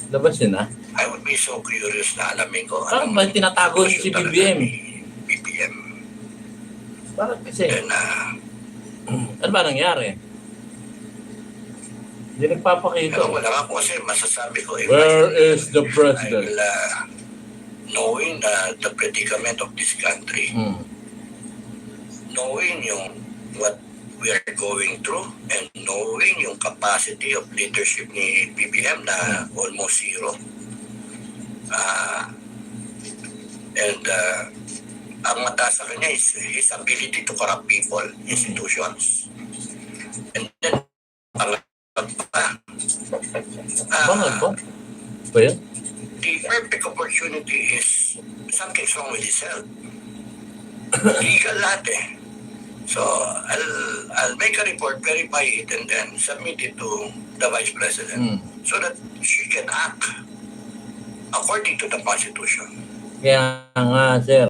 Labas yun, ah. I would be so curious na alamin ko. Parang ba tinatago niyo si BBM? BBM. Bakit kasi? And, Ano ba nangyari? Hindi nagpapakita. pero wala ako kasi masasabi ko. Where is the president? Knowing the predicament of this country, knowing what we are going through, and knowing yung capacity of leadership ni BBM na almost zero. And ang mataas sa kanya is his ability to corrupt people, institutions. And then, Bakit po? Ba yan? the perfect opportunity is something's wrong with his health. Legal lahat eh. So, I'll make a report, verify it, and then submit it to the Vice President so that she can act according to the Constitution. Kaya nga, sir.